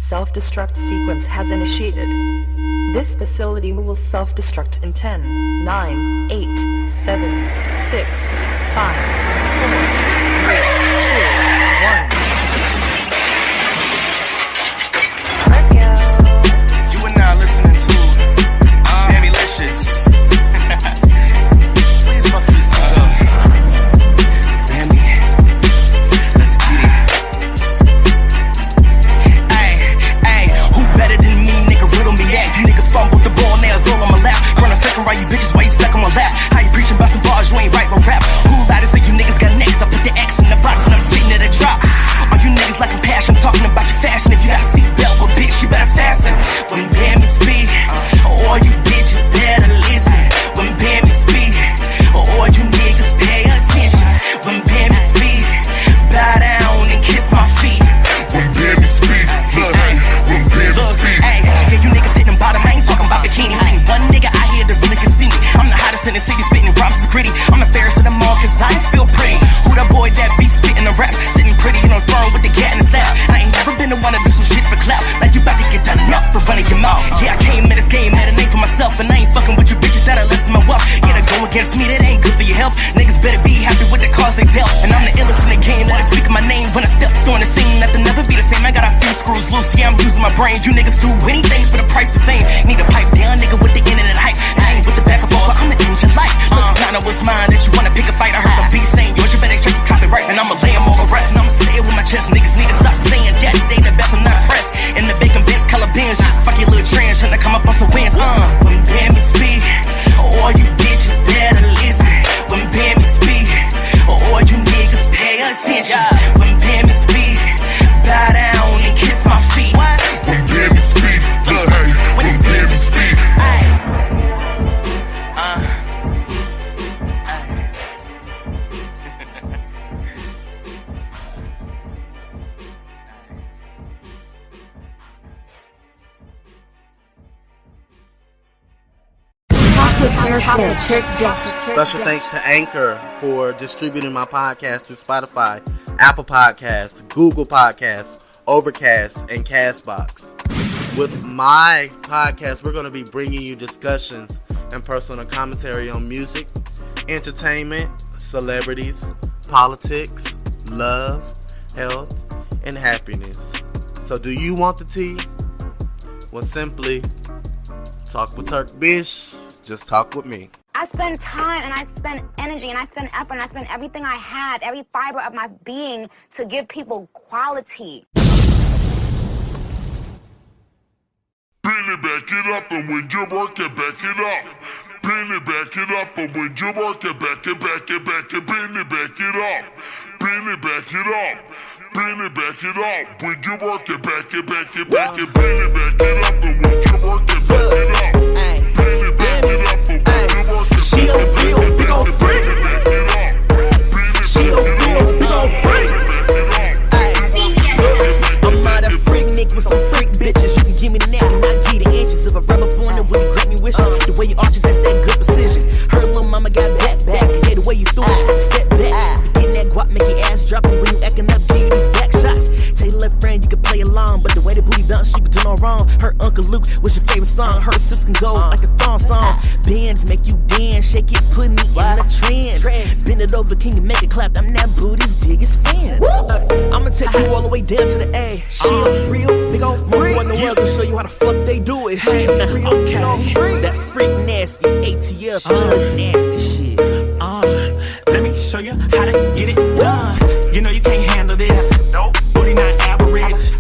Self-destruct sequence has initiated. This facility will self-destruct in 10, 9, 8, 7, 6, 5, 4, 3, 2, 1. You are now listening to Bammylicious. Please fuck yourselves. Bammie, let's get it. Ay, who better than me, nigga? Riddle me that. You niggas fumbled the ball, now it's all on my lap. Run a second right, you bitches, why you stuck on my lap? How you preaching about some bars, you ain't right with rap? Who lied to say you niggas got next? I put the X in the box and I'm sitting at a drop. All you niggas like passion, talking about your fashion. If you got a seatbelt, well bitch, you better fasten. When Bammie speak, all you bitches better listen. When Bammie speak, all you niggas pay attention. When Bammie speak, bow down and kiss my feet. When Bammie speak, look, when Bammie speak. Yeah, you niggas hitting bottom, I ain't talking about bikinis. Ain't one nigga out here that really can see me. I'm the hottest in the city, spitting rhymes so gritty. I'm the fairest of them all, cause I feel pretty. Who that boy that be spitting the raps, sitting pretty in a throne with the cat in the lap. I ain't never been the one to do some shit for clout. Like you about to get done up for running your mouth. Yeah, I came in this game, had a name for myself, and I ain't fucking with you bitches that are less than my wealth. Yeah, to go against me, that ain't good for your health. Niggas better be happy with the cards they dealt. And I'm the illest in the game, let it speak my name. When I step on the scene, nothing never be the same. I got a few screws loose, yeah, I'm using my brain. You niggas do anything for the price of fame. Need a pipe down, nigga, with the internet hype. I ain't with the back and forth, but I'm the engine light. Now know what's mine, that you wanna pick a fight. I heard them beats saying yours, you better check your copyrights. And I'ma lay them all the rest, and I'ma say it with my chest. Niggas need to stop saying that they the best, I'm not impressed. In the bacon bits, color bins, just fuck your little trans, trying to come up on some wins. When Bammie speak, all you bitches better listen. When Bammie speak, all you niggas pay attention. When Bammie speak, bow down and kiss my feet. When Bammie speak, look, when Bammie speak. Special thanks to Anchor for distributing my podcast through Spotify, Apple Podcasts, Google Podcasts, Overcast, and Castbox. With my podcast, we're going to be bringing you discussions and personal commentary on music, entertainment, celebrities, politics, love, health, and happiness. So do you want the tea? Well, simply talk with Turk Bish. Just talk with me. I spend time and I spend energy and I spend effort and I spend everything I have, every fiber of my being to give people quality. Pin it, back it up, and when you work it, back it up. Pin it, back it up, and when you work it, back it, back it, back it, pin it, back it up. Pin it, back it up. Pin it, back it up. When you work it, back it, back it, back it, pin it, back it up, and when you work it, back it up. Pin it, back it up, and when you work it, She a real big ol' freak. She a real big ol' freak. I'm not a freak nigga with some freak bitches. You can give me the neck and I give the inches. If I rub up on it, will you grant me wishes? The way you arch it, that's that good precision. Her little mama got back. Yeah, the way you threw it, step back. Forgetting that guap, make your ass dropping. When you acting up, give you these back shots. Tell your left friend you can play along, but the way the booty bounce, she could do no wrong. Her Uncle Luke, what's your favorite song? Her sis can go like a thong song. Bands make you dance, shake it, put me in the trance. Bend it over, can you make it clap? I'm that booty's biggest fan. I'ma take you all the way down to the A. She a real big ol' freak. One in the world can show you how the fuck they do it. She a real big ol' freak. That freak nasty, ATF, thug nasty shit. Let me show you how to get it done. You know you can't handle this. Booty not average.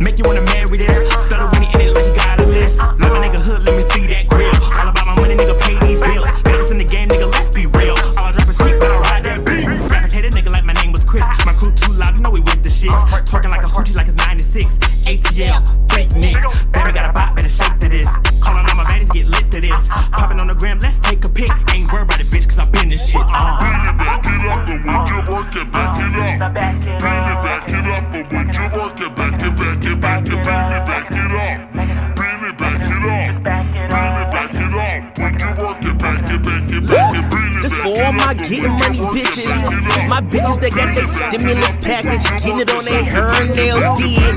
Make you wanna marry this. Stutter when he in it like you got a list. Let my nigga hood, let me see that grill. All about my money, nigga, pay these bills. Babies in the game, nigga, let's be real. All I drop is quick, but I ride that beat. Rappers hate a nigga like my name was Chris. My crew too loud, you know we with the shits. Twerking like a hoochie like it's 96. ATL, Britney. Baby got a bop, better shake to this. Calling all my baddies, get lit to this. Popping on the gram, let's take a pic. Ain't worried about it, bitch, cause I been this shit. Pin it, back it up, and when you work it, back it up. Pin it, back it up, and when you work it, back it, back it, back it, pin it, back it up. Pin it, back it up. Pin it, back it up. When you work it, back it, back it, back it, pin it, This for all my getting money bitches. My bitches that got their stimulus package, getting it on their hair and nails did.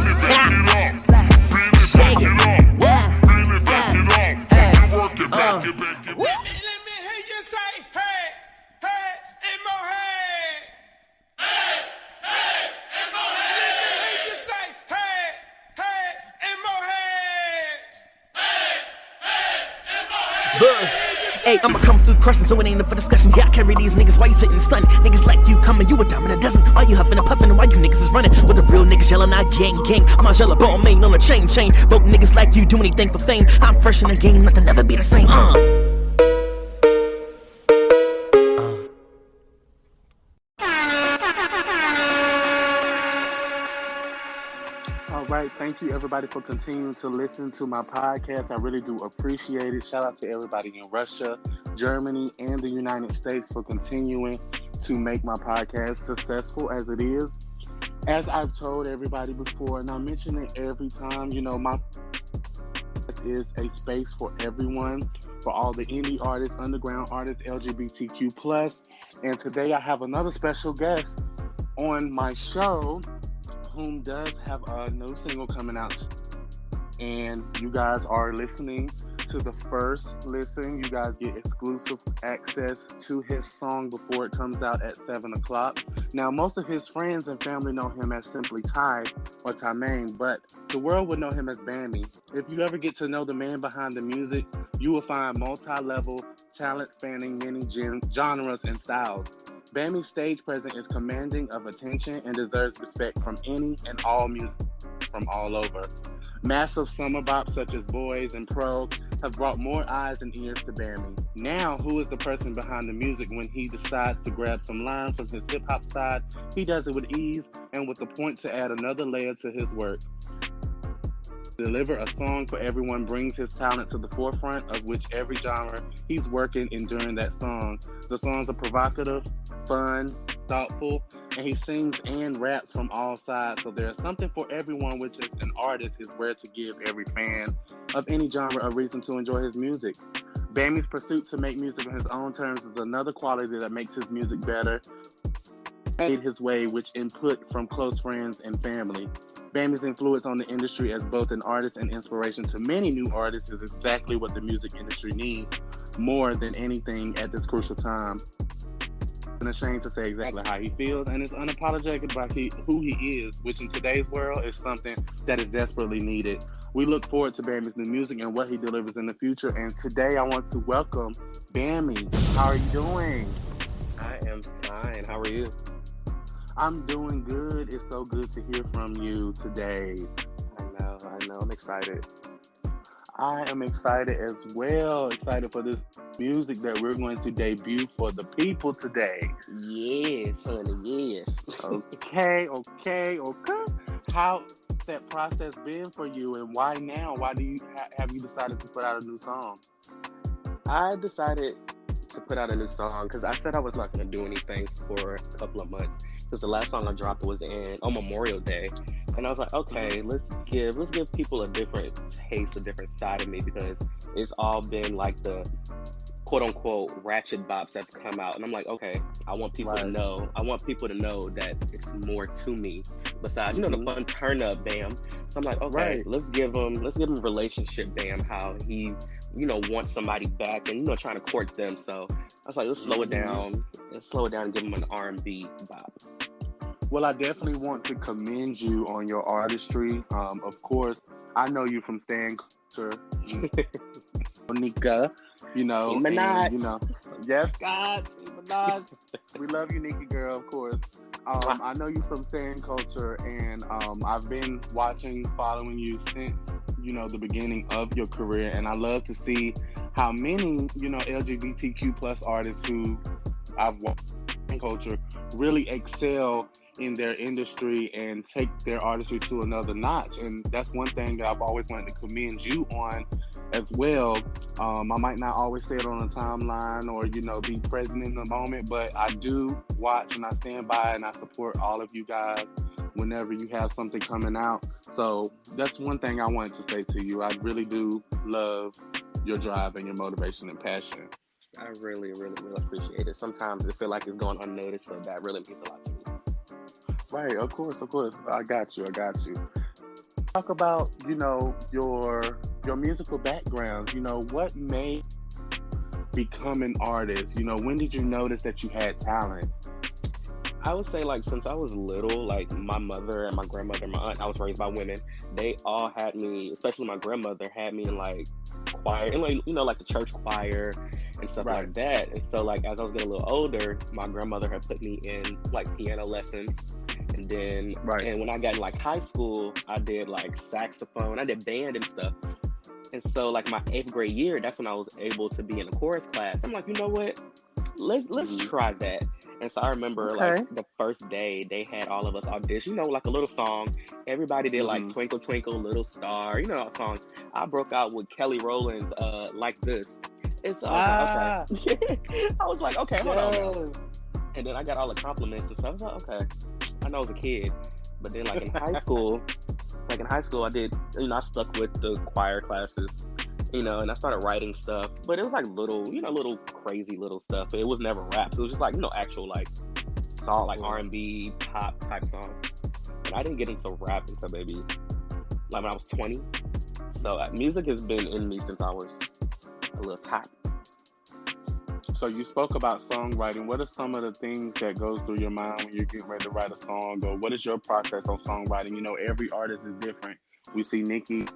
Hey, I'ma come through crushing, so it ain't up for discussion. Yeah, I carry these niggas, why you sitting stunning? Niggas like you coming, you a dime in a dozen. Why you huffing and puffing, and why you niggas is running? With the real niggas yelling out gang, gang. I'm a yellow ball main on a chain. Broke niggas like you do anything for fame. I'm fresh in the game, nothing never be the same. All right, thank you everybody for continuing to listen to my podcast. I really do appreciate it. Shout out to everybody in Russia, Germany, and the United States for continuing to make my podcast successful as it is. As I've told everybody before, and I mention it every time, you know, my is a space for everyone, for all the indie artists, underground artists, LGBTQ+. And today I have another special guest on my show whom does have a new single coming out. And you guys are listening to the first listen. You guys get exclusive access to his song before it comes out at 7 o'clock. Now, most of his friends and family know him as simply Ty or Tymaine, but the world would know him as Bammie. If you ever get to know the man behind the music, you will find multi-level talent spanning many genres and styles. Bammie's stage presence is commanding of attention and deserves respect from any and all music from all over. Massive summer bops such as Boys and Pro have brought more eyes and ears to Bammie. Now, who is the person behind the music when he decides to grab some lines from his hip-hop side? He does it with ease and with the point to add another layer to his work. Deliver a song for everyone brings his talent to the forefront of which every genre he's working in during that song. The songs are provocative, fun, thoughtful, and he sings and raps from all sides. So there's something for everyone, which is an artist is rare to give every fan of any genre a reason to enjoy his music. Bammie's pursuit to make music on his own terms is another quality that makes his music better. Made his way, which input from close friends and family. Bammie's influence on the industry as both an artist and inspiration to many new artists is exactly what the music industry needs more than anything at this crucial time. I'm ashamed to say exactly how he feels and is unapologetic about who he is, which in today's world is something that is desperately needed. We look forward to Bammie's new music and what he delivers in the future. And today I want to welcome Bammie. How are you doing? I am fine. How are you? I'm doing good. It's so good to hear from you today. I know. I'm excited. I am excited as well. Excited for this music that we're going to debut for the people today. Yes, honey, yes. Okay. How's that process been for you, and why now? Why do you have you decided to put out a new song? I decided to put out a new song because I said I was not going to do anything for a couple of months. Because the last song I dropped was on Memorial Day. And I was like, okay, let's give people a different taste, a different side of me, because it's all been like the quote unquote ratchet bops that's come out. And I'm like, okay, I want people to know. I want people to know that it's more to me besides, the fun turn up Bam. So I'm like, okay, let's give him relationship Bam, how he, wants somebody back and, trying to court them. So I was like, let's slow it down and give him an R&B bop. Well, I definitely want to commend you on your artistry. Of course, I know you from Stan Culture, Nika, Minaj. Yes, God, Minaj. We love you, Nika girl, of course. I know you from Stan Culture, and I've been following you since, the beginning of your career, and I love to see how many, LGBTQ+ artists who I've watched in culture really excel in their industry and take their artistry to another notch. And that's one thing that I've always wanted to commend you on as well. I might not always say it on a timeline or, be present in the moment, but I do watch and I stand by and I support all of you guys whenever you have something coming out. So that's one thing I wanted to say to you. I really do love your drive and your motivation and passion. I really, really, really appreciate it. Sometimes it feels like it's going unnoticed, so that really means a lot to me. Right, of course. I got you. Talk about, your musical background. What made you become an artist? When did you notice that you had talent? I would say, like, since I was little, like, my mother and my grandmother and my aunt, I was raised by women. They all had me, especially my grandmother, had me in, like, choir, and, like, you know, like the church choir and stuff like that. And so, like, as I was getting a little older, my grandmother had put me in, like, piano lessons. And then, and when I got in, like, high school, I did, like, saxophone. I did band and stuff. And so, like, my 8th grade year, that's when I was able to be in a chorus class. I'm like, you know what? Let's try that. And so I remember like the first day they had all of us audition, you know, like a little song. Everybody did like Twinkle Twinkle Little Star, you know, songs. I broke out with Kelly Rowland's Like This. And so I was like, okay. I was like, okay, hold on. And then I got all the compliments and so I was like, okay. I know I was a kid. But then like in high school, I did, you know, I stuck with the choir classes. You know, and I started writing stuff, but it was like little, you know, little crazy little stuff. It was never raps. It was just like, you know, actual like song, like R&B, pop type songs. And I didn't get into rap until maybe like when I was 20. So music has been in me since I was a little tot. So you spoke about songwriting. What are some of the things that goes through your mind when you're getting ready to write a song? Or what is your process on songwriting? You know, every artist is different. We see Nicki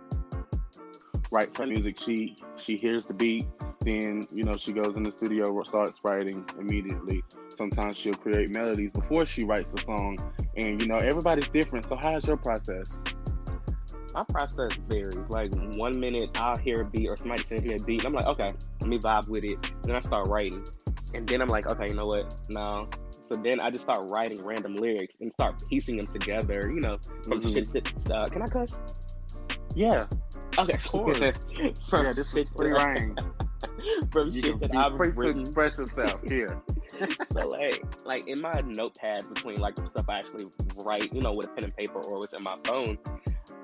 writes her music, she hears the beat, then, you know, she goes in the studio, starts writing immediately. Sometimes she'll create melodies before she writes the song. And, you know, everybody's different. So how's your process? My process varies. Like 1 minute I'll hear a beat or somebody sends me a beat and I'm like, okay, let me vibe with it. And then I start writing. And then I'm like, okay, you know what? No. So then I just start writing random lyrics and start piecing them together, you know, from shit that, can I cuss? Yeah. Okay, of course. Yeah, this is free reign. From You shit that can I've be free written. to express yourself here. So like in my notepad between like the stuff I actually write, you know, with a pen and paper or what's in my phone,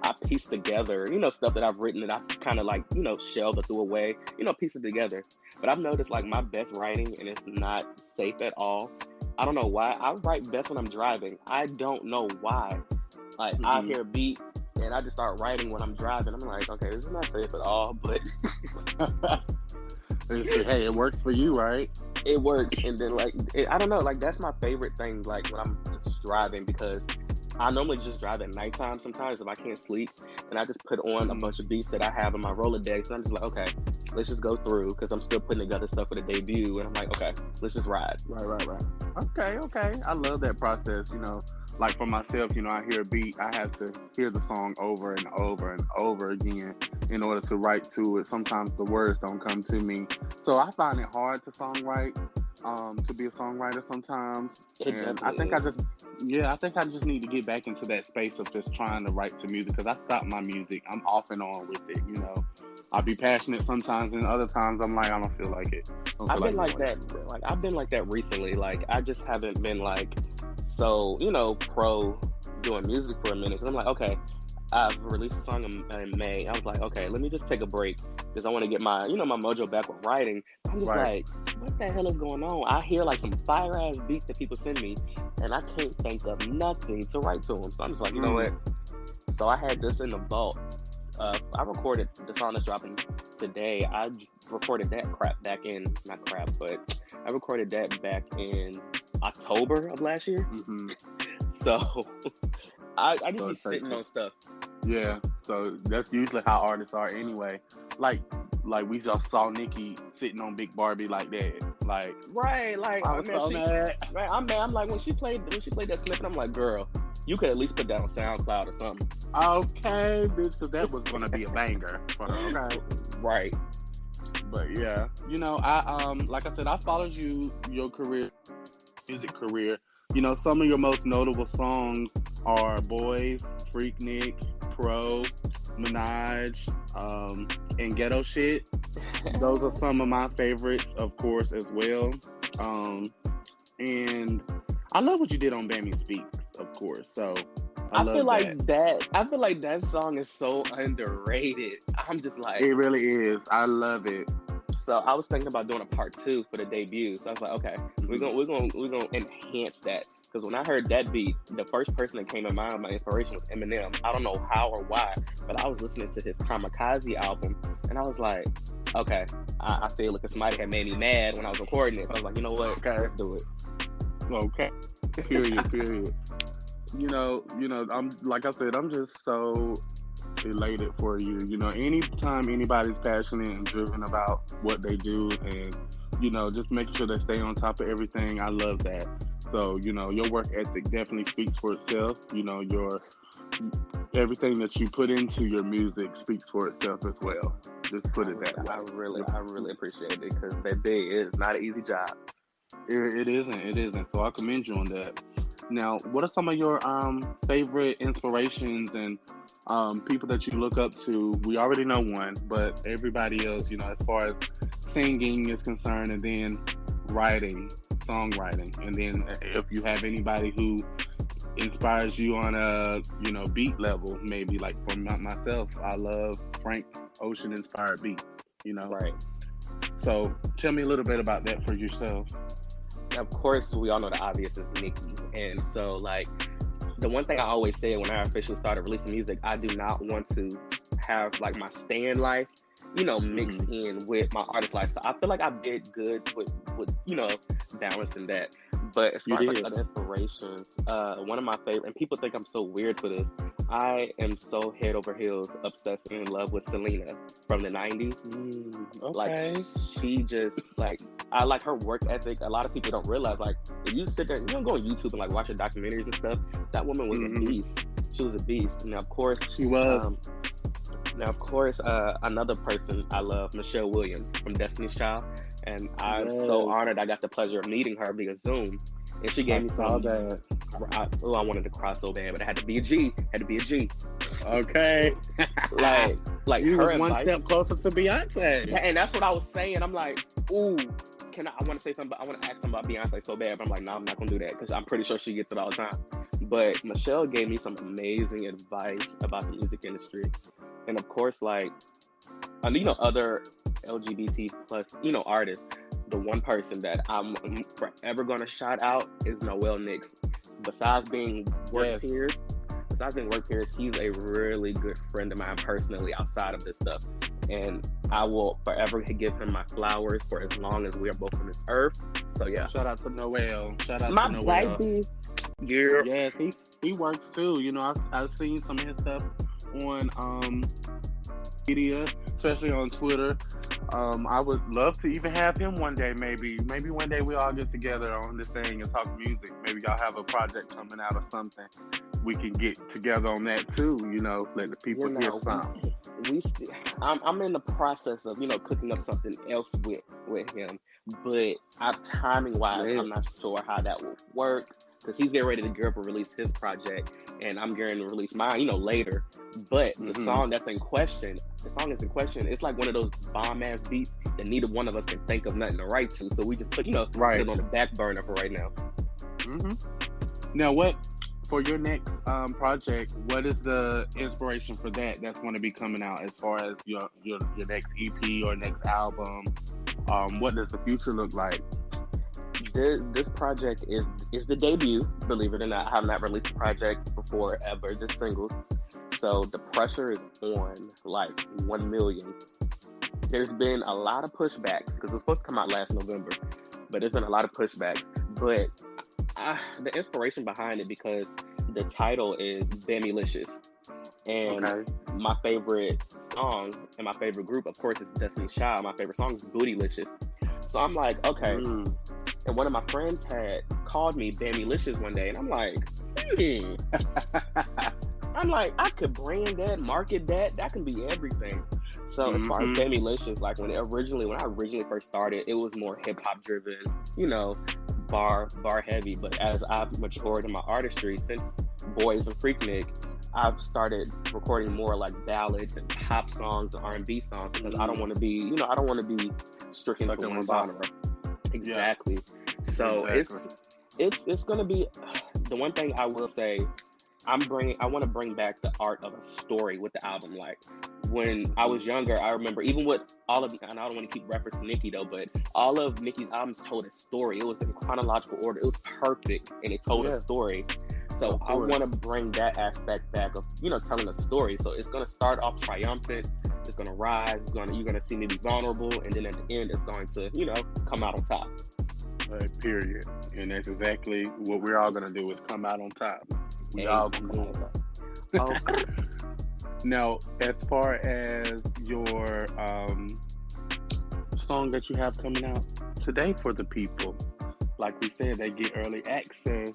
I piece together, you know, stuff that I've written that I've kind of like, you know, shelved or threw away, you know, piece it together. But I've noticed like my best writing, and it's not safe at all. I don't know why. I write best when I'm driving. I don't know why. Like I hear a beat and I just start writing when I'm driving. I'm like, okay, this is not safe at all, but hey, it works for you, right? It works. And then like, I don't know, like that's my favorite thing, like when I'm just driving, because I normally just drive at nighttime sometimes if I can't sleep, and I just put on a bunch of beats that I have in my Rolodex, and I'm just like, okay, let's just go through, because I'm still putting together stuff for the debut, and I'm like, okay, let's just ride. Right. Okay. I love that process, you know. Like for myself, you know, I hear a beat, I have to hear the song over and over and over again in order to write to it. Sometimes the words don't come to me. So I find it hard to songwrite, to be a songwriter sometimes. And I think I just need to get back into that space of just trying to write to music, because I stopped my music. I'm off and on with it, you know. I'll be passionate sometimes, and other times I'm like, I don't feel like it. I've been like that. Like I've been like that recently. Like I just haven't been like so, you know, pro doing music for a minute. Cause I'm like, okay, I've released a song in May. I was like, okay, let me just take a break because I want to get my, you know, my mojo back with writing. I'm just like, what the hell is going on? I hear like some fire ass beats that people send me, and I can't think of nothing to write to them. So I'm just like, you know what? So I had this in the vault. I recorded the song that's dropping today. I recorded that I recorded that back in October of last year. So I just be sitting on stuff. Yeah, so that's usually how artists are anyway. Like we just saw Nicki sitting on Big Barbie like that. Like I'm like when she played that snippet, I'm like, girl, you could at least put that on SoundCloud or something. Okay, bitch, because that was gonna be a banger for her. Okay. Right. But yeah, you know, I like I said, I followed your career, music career. You know, some of your most notable songs are Boys, Freaknik, Pro, Minaj, and Ghetto Shit. Those are some of my favorites, of course, as well. And I love what you did on Bammie Speaks, of course. So I feel like that song is so underrated. I'm just like, it really is. I love it. So I was thinking about doing a part 2 for the debut. So I was like, okay, we're gonna enhance that. Because when I heard that beat, the first person that came to mind, my inspiration was Eminem. I don't know how or why, but I was listening to his Kamikaze album, and I was like, okay, I feel like somebody had made me mad when I was recording it. So I was like, you know what? Okay, let's do it. Okay. Period. I'm like I said, I'm just so elated for you. Anytime anybody's passionate and driven about what they do, and just make sure they stay on top of everything. I love that. So your work ethic definitely speaks for itself. Your everything that you put into your music speaks for itself as well. Just put it that way. I really appreciate it, because baby, it is not an easy job. It isn't. So I commend you on that. Now, what are some of your favorite inspirations and people that you look up to? We already know one, but everybody else, as far as singing is concerned, and then writing, songwriting, and then if you have anybody who inspires you on a beat level, maybe like for myself, I love Frank Ocean inspired beats. Right. So tell me a little bit about that for yourself. Of course, we all know the obvious is Nicki. And so, like, the one thing I always say when I officially started releasing music, I do not want to have, like, my stand life, mixed in with my artist life. So I feel like I did good with balancing that. But as far as like other inspirations, one of my favorite, and people think I'm so weird for this, I am so head over heels obsessed and in love with Selena from the 90s. Okay. Like, she just, like, I like her work ethic. A lot of people don't realize, like, if you sit there, go on YouTube and, like, watch her documentaries and stuff, that woman was a beast. She was a beast. And, of course, she was. Another person I love, Michelle Williams from Destiny's Child. And I'm so honored I got the pleasure of meeting her via Zoom. And she gave me some. I wanted to cry so bad, but it had to be a G. Okay. like you her was advice, one step closer to Beyonce. Yeah, and that's what I was saying. I'm like, ooh, I want to say something, I want to ask something about Beyonce so bad, but I'm like, no, I'm not going to do that, because I'm pretty sure she gets it all the time. But Michelle gave me some amazing advice about the music industry. And of course, like, other LGBT plus, artists, the one person that I'm forever going to shout out is Noel Nix. Besides being work peers, he's a really good friend of mine personally outside of this stuff. And I will forever give him my flowers for as long as we are both on this earth. So yeah. Shout out to Noel. My baby. Yeah. Yes, he works too. I've seen some of his stuff on media, especially on Twitter. I would love to even have him one day, maybe one day we all get together on this thing and talk music. Maybe y'all have a project coming out or something. We can get together on that too, let the people hear something. I'm in the process of, cooking up something else with him, but timing wise, I'm not sure how that will work, because he's getting ready to gear up and release his project, and I'm getting to release mine, later. But the song is in question. It's like one of those bomb ass beats that neither one of us can think of nothing to write to, so we just put it on the back burner for right now. Now, what for your next project? What is the inspiration for that? That's going to be coming out as far as your next EP or next album. What does the future look like? This project is the debut, believe it or not. I have not released a project before ever, just singles. So the pressure is on, like, 1 million. There's been a lot of pushbacks, because it was supposed to come out last November, but there's been a lot of pushbacks. But the inspiration behind it, because the title is Bammylicious. And my favorite song and my favorite group, of course, is Destiny's Child. My favorite song is Bootylicious. So I'm like, okay. And one of my friends had called me Bammylicious one day, and I'm like, I'm like, I could brand that, market that. That can be everything. So as far as Bammylicious, like when I originally first started, it was more hip hop driven, bar heavy. But as I've matured in my artistry, since Boys and Freaknik, I've started recording more like ballads and pop songs and R&B songs, because I don't want to be, I don't want to be strictly to one genre. Exactly. Yeah. So it's gonna be, the one thing I will say, I want to bring back the art of a story with the album. Like, when I was younger, I remember, even with all of, and I don't want to keep referencing Nicki though, but all of Nicki's albums told a story. It was in chronological order. It was perfect, and it told a story. So I want to bring that aspect back of, telling a story. So it's going to start off triumphant. It's going to rise. You're going to see me be vulnerable. And then at the end, it's going to, come out on top. Period. And that's exactly what we're all gonna do is come out on top. We all gonna come out on top. Okay. Now, as far as your song that you have coming out today for the people, like we said, they get early access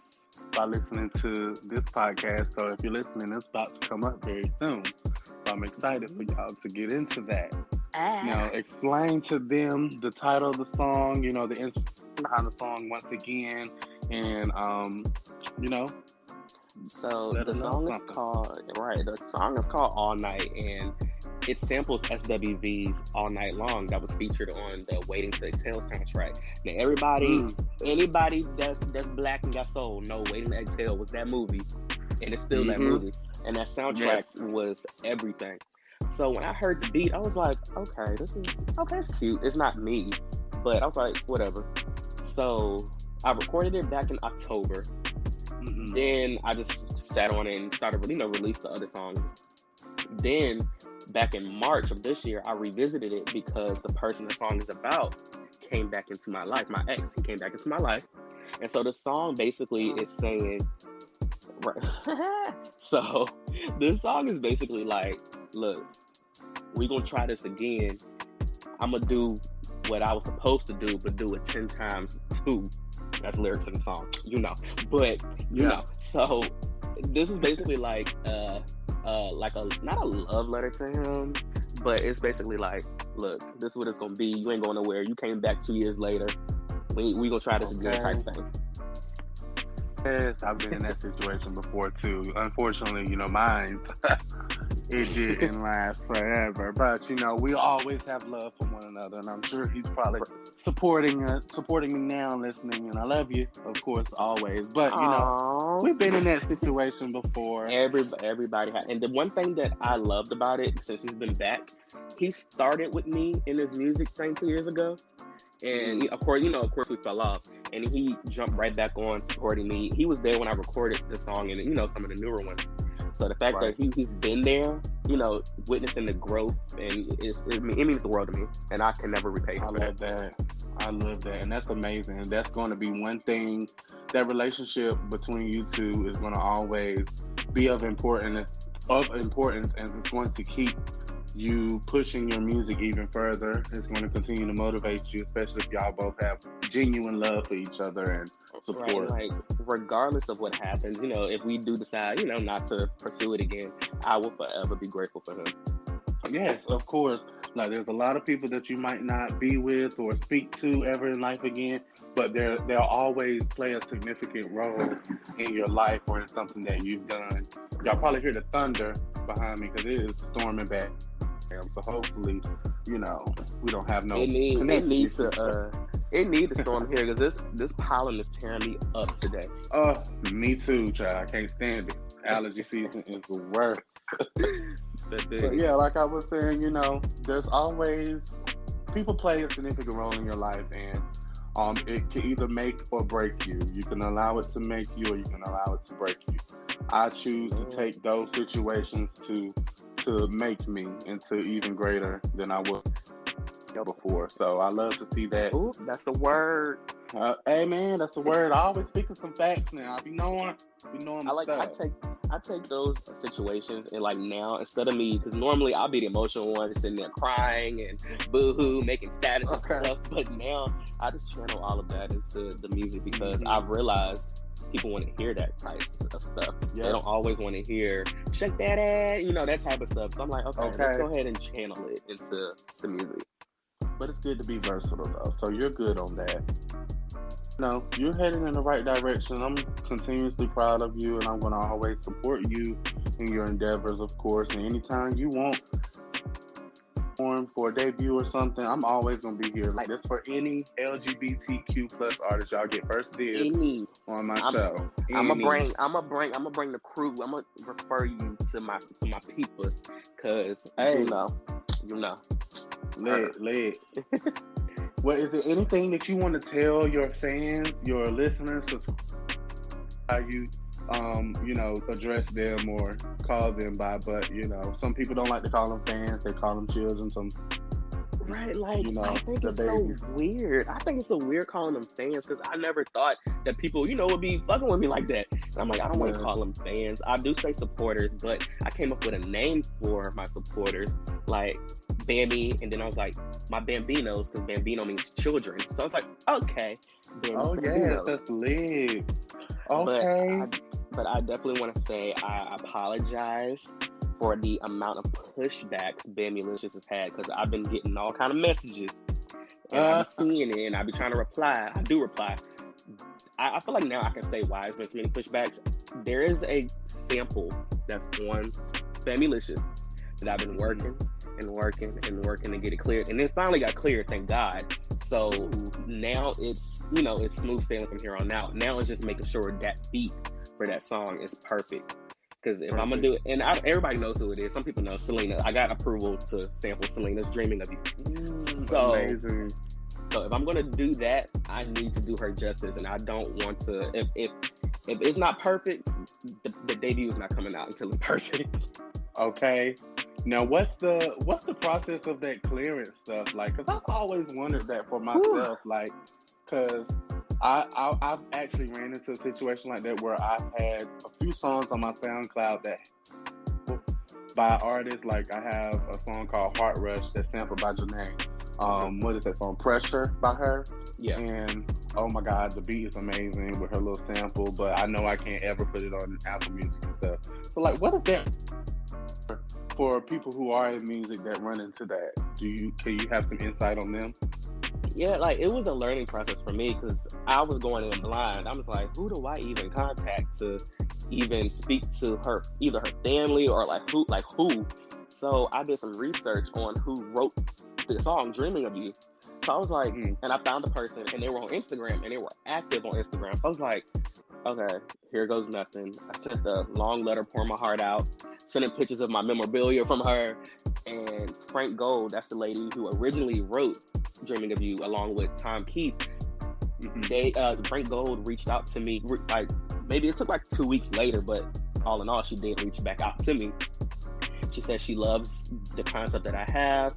by listening to this podcast. So if you're listening, it's about to come up very soon. So I'm excited for y'all to get into that. Now, explain to them the title of the song, you know, the inspiration behind the song once again, and So the song is called All Night, and it samples SWV's All Night Long that was featured on the Waiting to Exhale soundtrack. Now anybody that's black and got soul know Waiting to Exhale was that movie, and it's still that movie, and that soundtrack was everything. So when I heard the beat, I was like, okay, it's cute. It's not me, but I was like, whatever. So I recorded it back in October. Then I just sat on it and started, release the other songs. Then back in March of this year, I revisited it because the person the song is about came back into my life. My ex, he came back into my life. And so the song basically is saying, so this song is basically like, look, we gonna try this again. I'm gonna do what I was supposed to do, but do it 10 times 2. That's lyrics in the song, But you know, so this is basically like not a love letter to him, but it's basically like, look, this is what it's gonna be. You ain't going nowhere. You came back 2 years later. We gonna try this again, type thing. Yes, I've been in that situation before too. Unfortunately, mine, it didn't last forever. But we always have love for one another, and I'm sure he's probably supporting me now, listening. And I love you, of course, always. But we've been in that situation before. Everybody had. And the one thing that I loved about it, since he's been back, he started with me in his music thing 2 years ago. And of course, we fell off, and he jumped right back on supporting me. He was there when I recorded the song and some of the newer ones. So the fact that he's been there, witnessing the growth, and it means the world to me, and I can never repay him. I love that, and that's amazing. And that's going to be one thing. That relationship between you two is going to always be of importance, and it's going to keep you pushing your music even further. It's going to continue to motivate you, especially if y'all both have genuine love for each other and support. Right, like regardless of what happens, if we do decide, not to pursue it again, I will forever be grateful for him. Yes, of course. Like, there's a lot of people that you might not be with or speak to ever in life again, but they'll always play a significant role in your life or in something that you've done. Y'all probably hear the thunder behind me because it is storming back. So hopefully, we don't have no connection. It needs to storm here because this pollen is tearing me up today. Me too, child. I can't stand it. Allergy season is the worst. But yeah, like I was saying, there's always people play a significant role in your life, and it can either make or break you. You can allow it to make you, or you can allow it to break you. I choose to take those situations to make me into even greater than I was before. So I love to see that. Ooh, that's the word. Hey man, that's the word. I always speak of some facts now. I be knowing I take those situations and like now, instead of me, because normally I'll be the emotional one, just sitting there crying and boo-hoo, making status and stuff. But now I just channel all of that into the music because I've realized people want to hear that type of stuff. Yeah. They don't always want to hear shake that ass, that type of stuff. So I'm like, okay, let's go ahead and channel it into the music. But it's good to be versatile though. So you're good on that. No, you're heading in the right direction. I'm continuously proud of you, and I'm going to always support you in your endeavors, of course. And anytime you want for a debut or something, I'm always going to be here. Like this for any LGBTQ plus artist. Y'all get first dibs on my show. I'm gonna bring the crew. I'm gonna refer you to my peoples, cause you know. Lit. Well, is there anything that you want to tell your fans, your listeners, how you, address them or call them by? But some people don't like to call them fans; they call them children. Right, like, you know, I think the it's babies. so weird. I think it's so weird calling them fans because I never thought that people, would be fucking with me like that. And I'm like, I don't want to Yeah. call them fans. I do say supporters, but I came up with a name for my supporters, like Bammie, and then I was like, my Bambinos, because Bambino means children. So I was like, okay, Oh yeah, Bambinos. that's lit. Okay. But I definitely want to say I apologize for the amount of pushbacks Bammylicious has had, because I've been getting all kind of messages and I've been seeing it and I've been trying to reply. I do reply. I feel like now I can say why there's been so many pushbacks. There is a sample that's on Bammylicious that I've been working to get it cleared, and it finally got cleared, thank God. So now it's it's smooth sailing from here on out. Now it's just making sure that beat for that song is perfect. Because if I'm gonna do it, and everybody knows who it is. Some people know Selena. I got approval to sample Selena's "Dreaming of You." Amazing. So if I'm gonna do that, I need to do her justice, and I don't want to. If it's not perfect, the debut is not coming out until it's perfect. Okay. Now, what's the process of that clearance stuff like? Because I've always wondered that for myself, like, because I've actually ran into a situation like that where I've had a few songs on my SoundCloud that by artists. Like, I have a song called Heart Rush that's sampled by Janae. What is that song? Pressure by her. Yeah. And oh my God, the beat is amazing with her little sample, but I know I can't ever put it on Apple Music and stuff. So like, what is that for people who are in music that run into that? Can you have some insight on them? Yeah, like, it was a learning process for me because I was going in blind. I was like, who do I even contact to even speak to her, either her family or who? So I did some research on who wrote the song "Dreaming of You." So I was like, and I found a person, and they were on Instagram, and they were active on Instagram. So I was like, okay, here goes nothing. I sent the long letter, pouring my heart out, sending pictures of my memorabilia from her. And Frank Gold, that's the lady who originally wrote "Dreaming of You" along with Tom Keith. Frank Gold reached out to me, like, maybe it took like 2 weeks later, but all in all, she did reach back out to me. She said she loves the concept that I have,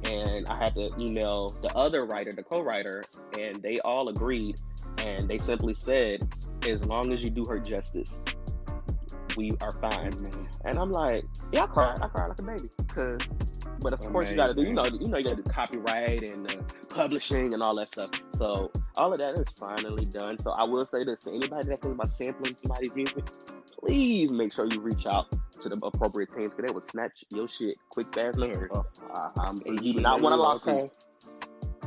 and I had to email the other writer, the co-writer, and they all agreed, and they simply said, as long as you do her justice, we are fine. And I'm like, yeah, I cried like a baby, but of course you gotta do, you gotta do copyright and publishing and all that stuff. So all of that is finally done. So I will say this to anybody that's thinking about sampling somebody's music, please make sure you reach out to the appropriate teams, because they will snatch your shit quick, fast, manner. And you do not want to lawsuit.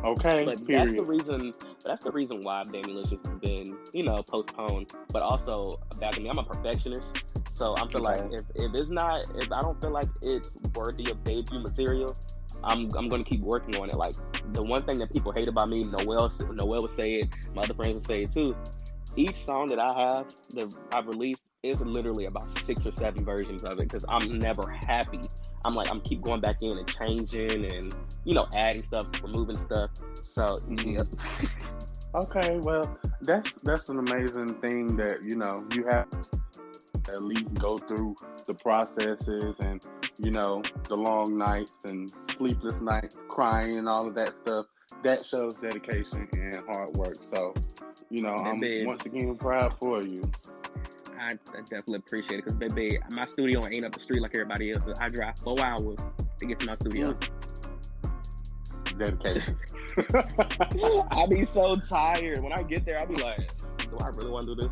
Okay. But that's the reason why Bammylicious has been, postponed. But also, back to me, I'm a perfectionist. So I feel like if I don't feel like it's worthy of debut material, I'm gonna keep working on it. Like, the one thing that people hate about me, Noel would say it, my other friends would say it too. Each song that I have that I've released is literally about 6 or 7 versions of it, because I'm never happy. I'm keep going back in and changing and adding stuff, removing stuff. So yeah. Okay, well, that's an amazing thing that you have to at least go through the processes and the long nights and sleepless nights, crying and all of that stuff. That shows dedication and hard work. So I'm once again proud for you. I definitely appreciate it, because baby, my studio ain't up the street like everybody else. I drive 4 hours to get to my studio. Dedication. I be so tired when I get there. I be like, do I really want to do this?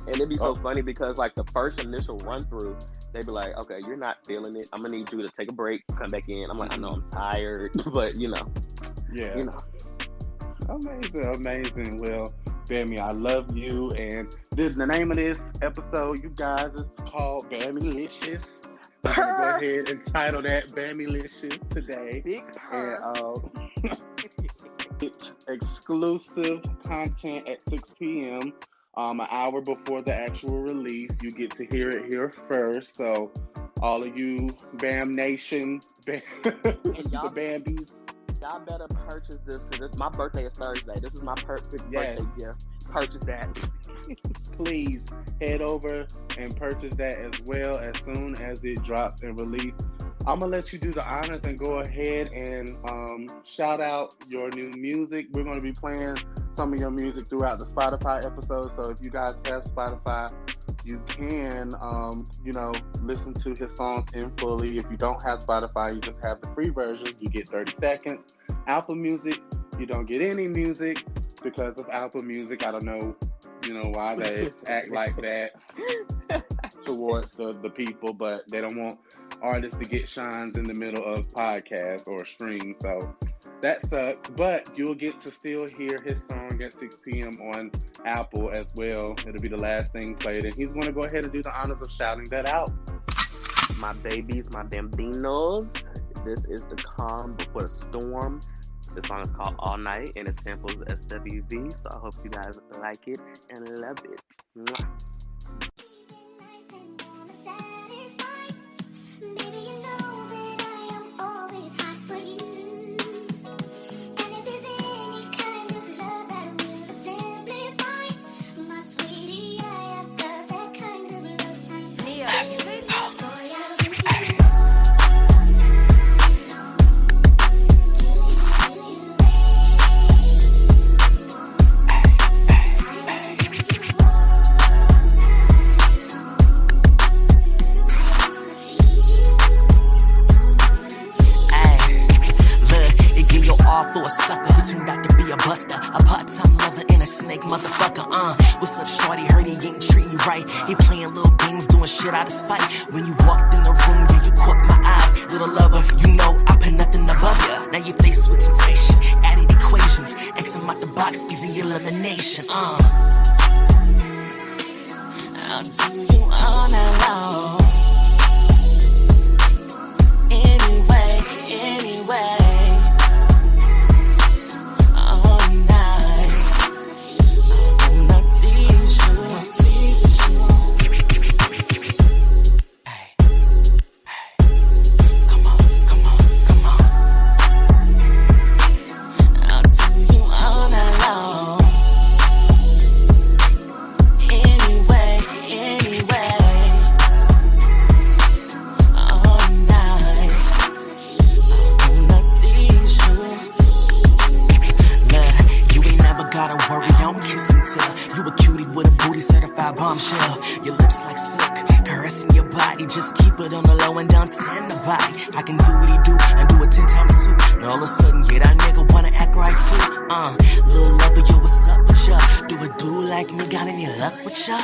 And it'd be so funny because, like, the first initial run through, they'd be like, okay, you're not feeling it. I'm gonna need you to take a break, come back in. I'm like, I know I'm tired, but Yeah. Amazing. Well, Bammie, I love you, and the name of this episode, you guys, is called Bammylicious. I'm gonna go ahead and title that Bammylicious today. And it's exclusive content at 6 p.m. An hour before the actual release. You get to hear it here first. So all of you Bam Nation, the Bambies, Y'all better purchase this because my birthday is Thursday. This is my perfect birthday gift. Purchase that. Please head over and purchase that as well as soon as it drops and released. I'm going to let you do the honors and go ahead and shout out your new music. We're going to be playing some of your music throughout the Spotify episode. So if you guys have Spotify, you can, listen to his songs in fully. If you don't have Spotify, you just have the free version. You get 30 seconds. Apple Music, you don't get any music because of Apple Music. I don't know, why they act like that towards the people, but they don't want artists to get shines in the middle of podcasts or streams. So that sucks, but you'll get to still hear his song at 6 p.m. on Apple as well. It'll be the last thing played, and he's going to go ahead and do the honors of shouting that out. My babies, my bambinos, this is the calm before the storm. The song is called All Night, and it samples SWV, so I hope you guys like it and love it. Mwah. He playing little games, doing shit out of spite. When you walked in the room, yeah, you caught my eyes. Little lover, you know I put nothing above ya. Now you're faced with temptation, added equations, X them out the box, easy elimination. I'll do you all night long. Anyway. Bombshell, your lips like silk, caressing your body. Just keep it on the low and don't tend the body. I can do what he do and do it 10 times too. And all of a sudden, yeah, that nigga wanna act right too. Little lover, yo, what's up with ya? Do a dude like me, got any luck with ya?